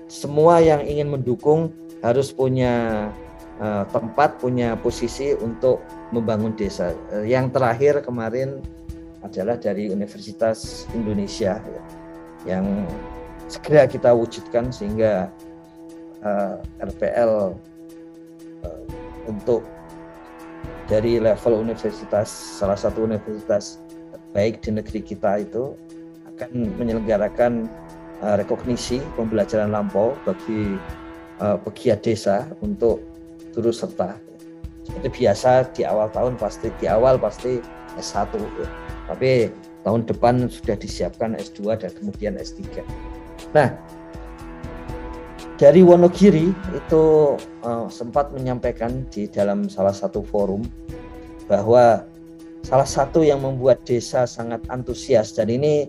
semua yang ingin mendukung harus punya tempat, punya posisi untuk membangun desa. Yang terakhir kemarin adalah dari Universitas Indonesia yang segera kita wujudkan sehingga RPL untuk dari level universitas, salah satu universitas baik di negeri kita itu akan menyelenggarakan rekognisi pembelajaran lampau bagi pegiat desa untuk turut serta. Seperti biasa di awal pasti S1 ya. Tapi tahun depan sudah disiapkan S2 dan kemudian S3. Nah, dari Wonogiri itu sempat menyampaikan di dalam salah satu forum bahwa salah satu yang membuat desa sangat antusias, dan ini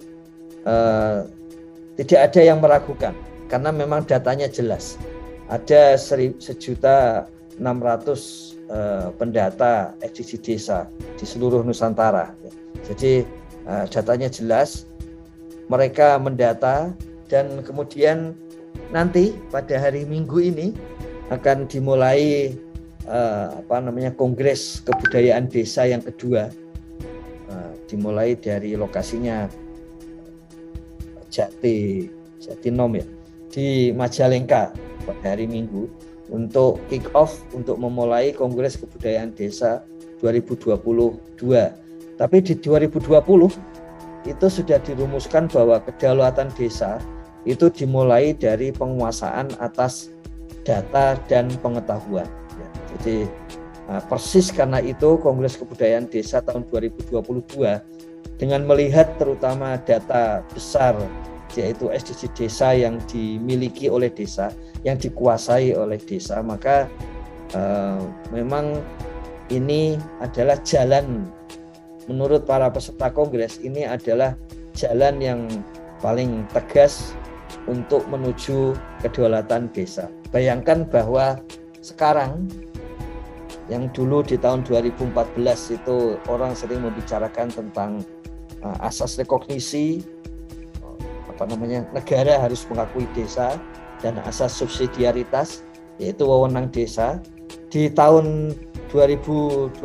tidak ada yang meragukan karena memang datanya jelas. Ada 1.600.000 pendata SDGs desa di seluruh Nusantara. Jadi datanya jelas, mereka mendata, dan kemudian nanti pada hari Minggu ini akan dimulai Kongres Kebudayaan Desa yang kedua, dimulai dari lokasinya Jatinom ya, di Majalengka pada hari Minggu untuk kick off untuk memulai Kongres Kebudayaan Desa 2022. Tapi di 2020 itu sudah dirumuskan bahwa kedaulatan desa itu dimulai dari penguasaan atas data dan pengetahuan. Jadi persis karena itu Kongres Kebudayaan Desa tahun 2022 dengan melihat terutama data besar yaitu SDG desa yang dimiliki oleh desa, yang dikuasai oleh desa, maka memang ini adalah jalan, menurut para peserta kongres, ini adalah jalan yang paling tegas untuk menuju kedaulatan desa. Bayangkan bahwa sekarang, yang dulu di tahun 2014 itu orang sering membicarakan tentang asas rekognisi, negara harus mengakui desa, dan asas subsidiaritas yaitu wewenang desa. Di tahun 2022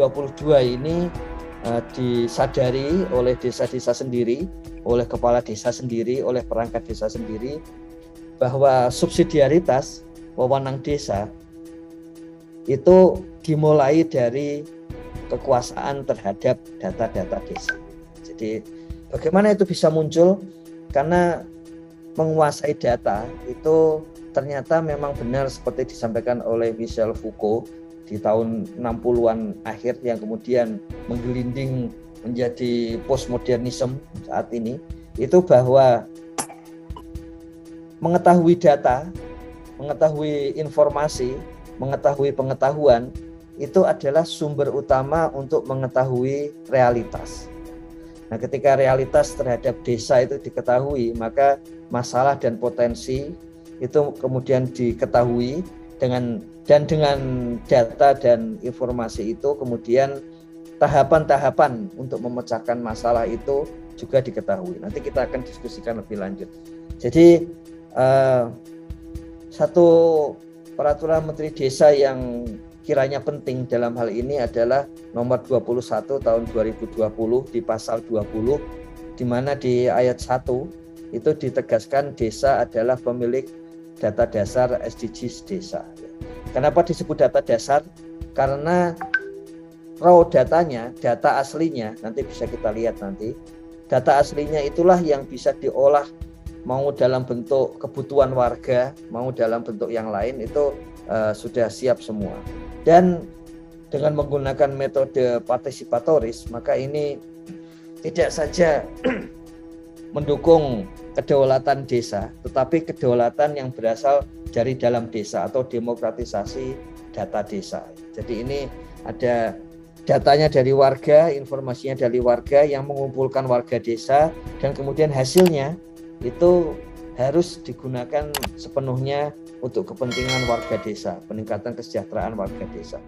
ini disadari oleh desa-desa sendiri, oleh kepala desa sendiri, oleh perangkat desa sendiri, bahwa subsidiaritas wewenang desa itu dimulai dari kekuasaan terhadap data-data desa. Jadi bagaimana itu bisa muncul? Karena menguasai data itu ternyata memang benar seperti disampaikan oleh Michel Foucault di tahun 60-an akhir, yang kemudian menggelinding menjadi postmodernisme saat ini, itu bahwa mengetahui data, mengetahui informasi, mengetahui pengetahuan itu adalah sumber utama untuk mengetahui realitas. Nah, ketika realitas terhadap desa itu diketahui, maka masalah dan potensi itu kemudian diketahui dengan data dan informasi itu, kemudian tahapan-tahapan untuk memecahkan masalah itu juga diketahui. Nanti kita akan diskusikan lebih lanjut. Jadi satu peraturan Menteri Desa yang kiranya penting dalam hal ini adalah nomor 21 tahun 2020 di pasal 20, di mana di ayat 1 itu ditegaskan desa adalah pemilik data dasar SDGs desa. Kenapa disebut data dasar? Karena raw datanya, data aslinya, nanti bisa kita lihat nanti, data aslinya itulah yang bisa diolah, mau dalam bentuk kebutuhan warga, mau dalam bentuk yang lain, itu sudah siap semua. Dan dengan menggunakan metode partisipatoris, maka ini tidak saja mendukung kedaulatan desa, tetapi kedaulatan yang berasal dari dalam desa atau demokratisasi data desa. Jadi ini ada datanya dari warga, informasinya dari warga yang mengumpulkan warga desa, dan kemudian hasilnya itu harus digunakan sepenuhnya untuk kepentingan warga desa, peningkatan kesejahteraan warga desa.